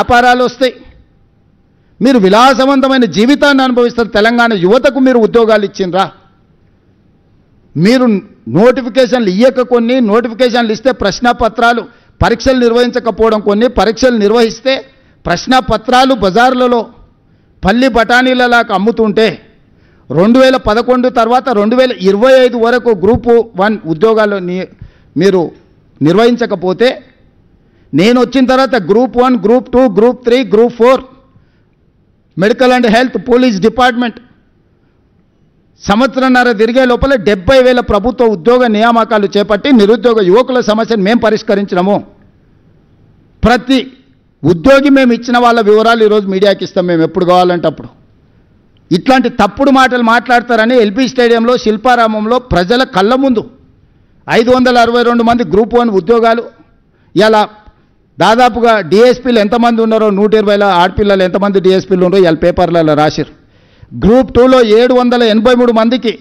వ్యాపారాలు వస్తాయి, మీరు విలాసవంతమైన జీవితాన్ని అనుభవిస్తారు. తెలంగాణ యువతకు మీరు ఉద్యోగాలు ఇచ్చిండ్రా? మీరు నోటిఫికేషన్లు ఇయ్యక కొన్ని, నోటిఫికేషన్లు ఇస్తే ప్రశ్నపత్రాలు పరీక్షలు నిర్వహించకపోవడం కొన్ని, పరీక్షలు నిర్వహిస్తే ప్రశ్నపత్రాలు బజార్లలో పల్లి బఠానీలలాగా అమ్ముతుంటే 2011 తర్వాత 2025 వరకు గ్రూప్ 1 ఉద్యోగాలు మీరు నిర్వహించకపోతే, నేను వచ్చిన తర్వాత group 1, group 2, group 3, group 4 medical and health, police department సంవత్సరంన్నర తిరిగే లోపల 70,000 ప్రభుత్వ ఉద్యోగ నియామకాలు చేపట్టి నిరుద్యోగ యువకుల సమస్యను మేము పరిష్కరించినాము. ప్రతి ఉద్యోగి మేము ఇచ్చిన వాళ్ళ వివరాలు ఈరోజు మీడియాకి ఇస్తాం, మేము ఎప్పుడు కావాలంటే అప్పుడు. ఇట్లాంటి తప్పుడు మాటలు మాట్లాడతారని ఎల్బీ స్టేడియంలో, శిల్పారామంలో ప్రజల కళ్ళ ముందు 562 మంది గ్రూప్ 1 ఉద్యోగాలు, ఇలా దాదాపుగా డిఎస్పీలు ఎంతమంది ఉన్నారో 120 ఆడపిల్లలు ఎంతమంది డిఎస్పీలు ఉన్నారో ఇలా పేపర్లలో రాశారు. గ్రూప్ 2లో 783 మందికి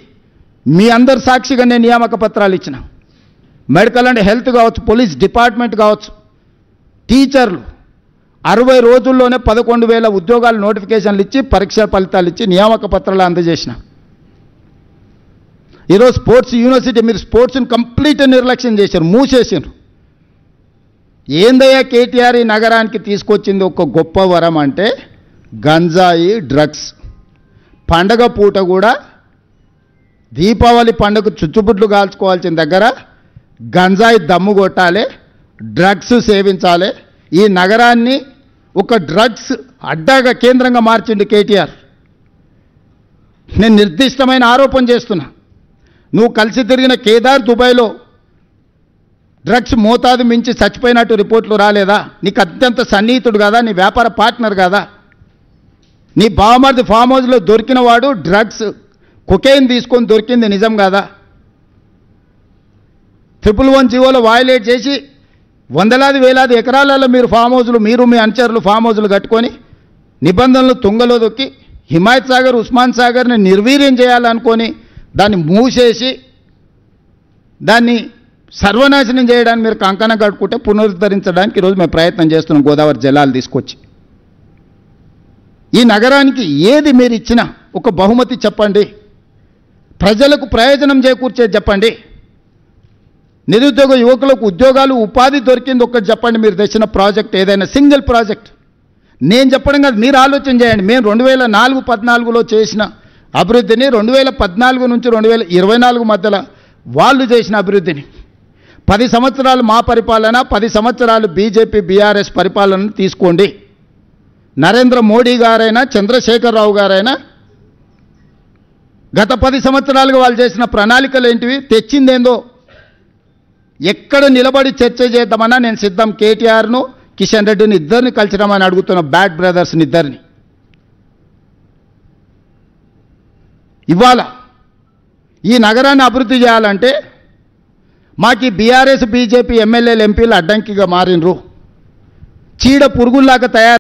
మీ అందరు సాక్షిగా నేను నియామక పత్రాలు ఇచ్చిన. మెడికల్ అండ్ హెల్త్ కావచ్చు, పోలీస్ డిపార్ట్మెంట్ కావచ్చు, టీచర్లు 60 రోజుల్లోనే 11,000 ఉద్యోగాలు నోటిఫికేషన్లు ఇచ్చి పరీక్షా ఫలితాలు ఇచ్చి నియామక పత్రాలు అందజేసిన. ఈరోజు స్పోర్ట్స్ యూనివర్సిటీ, మీరు స్పోర్ట్స్ని కంప్లీట్ నిర్లక్ష్యం చేశారు, మూసేసారు. ఏందయ్యా కేటీఆర్ ఈ నగరానికి తీసుకొచ్చింది ఒక గొప్ప వరం అంటే గంజాయి, డ్రగ్స్. పండగ పూట కూడా దీపావళి పండుగ చుచ్చుబుడ్లు కాల్చుకోవాల్సిన దగ్గర గంజాయి దమ్ము కొట్టాలి, డ్రగ్స్ సేవించాలి. ఈ నగరాన్ని ఒక డ్రగ్స్ అడ్డాగా కేంద్రంగా మార్చిండు కేటీఆర్. నేను నిర్దిష్టమైన ఆరోపణ చేస్తున్నా. నువ్వు కలిసి తిరిగిన కేదార్ దుబాయ్లో డ్రగ్స్ మోతాదు మించి చచ్చిపోయినట్టు రిపోర్ట్లు రాలేదా? నీకు అత్యంత సన్నిహితుడు కదా, నీ వ్యాపార పార్ట్నర్ కదా. నీ బావమరిది ఫామ్ హౌస్లో దొరికిన వాడు డ్రగ్స్ కొకైన్ తీసుకొని దొరికింది నిజం కదా? 111 జీవోలో వయలేట్ చేసి వందలాది వేలాది ఎకరాలలో మీరు ఫామ్ హౌస్లు, మీరు మీ అనుచరులు ఫామ్ హౌస్లు కట్టుకొని నిబంధనలు తుంగలో దొక్కి హిమాయత్ సాగర్, ఉస్మాన్ సాగర్ని నిర్వీర్యం చేయాలనుకొని దాన్ని మూసేసి దాన్ని సర్వనాశనం చేయడానికి మీరు కంకణం కట్టుకుంటే పునరుద్ధరించడానికి ఈరోజు మేము ప్రయత్నం చేస్తున్నాం. గోదావరి జలాలు తీసుకొచ్చి ఈ నగరానికి ఏది మీరు ఇచ్చినా ఒక బహుమతి చెప్పండి, ప్రజలకు ప్రయోజనం చేకూర్చేది చెప్పండి, నిరుద్యోగ యువకులకు ఉద్యోగాలు, ఉపాధి దొరికింది ఒక్కటి చెప్పండి. మీరు తెచ్చిన ప్రాజెక్ట్ ఏదైనా సింగిల్ ప్రాజెక్ట్ నేను చెప్పడం కాదు, మీరు ఆలోచన చేయండి. మేము 2014-15లో చేసిన అభివృద్ధిని 2014 నుంచి 2024 మధ్యలో వాళ్ళు చేసిన అభివృద్ధిని, 10 సంవత్సరాలు మా పరిపాలన, 10 సంవత్సరాలు బీజేపీ బీఆర్ఎస్ పరిపాలనను తీసుకోండి. నరేంద్ర మోడీ గారైనా, చంద్రశేఖరరావు గారైనా గత 10 సంవత్సరాలుగా వాళ్ళు చేసిన ప్రణాళికలు ఏంటివి, తెచ్చిందేందో ఎక్కడ నిలబడి చర్చ చేద్దామన్నా నేను సిద్ధం. కేటీఆర్ను, కిషన్ రెడ్డిని ఇద్దరిని కలిసిరమని అడుగుతున్న, బ్యాడ్ బ్రదర్స్ని ఇద్దరిని. ఇవాళ ఈ నగరాన్ని అభివృద్ధి చేయాలంటే మాకు బీఆర్ఎస్ బీజేపీ ఎమ్మెల్యేలు ఎంపీలు అడ్డంకిగా మారినరు, చీడ పురుగుల్లాగా తయారు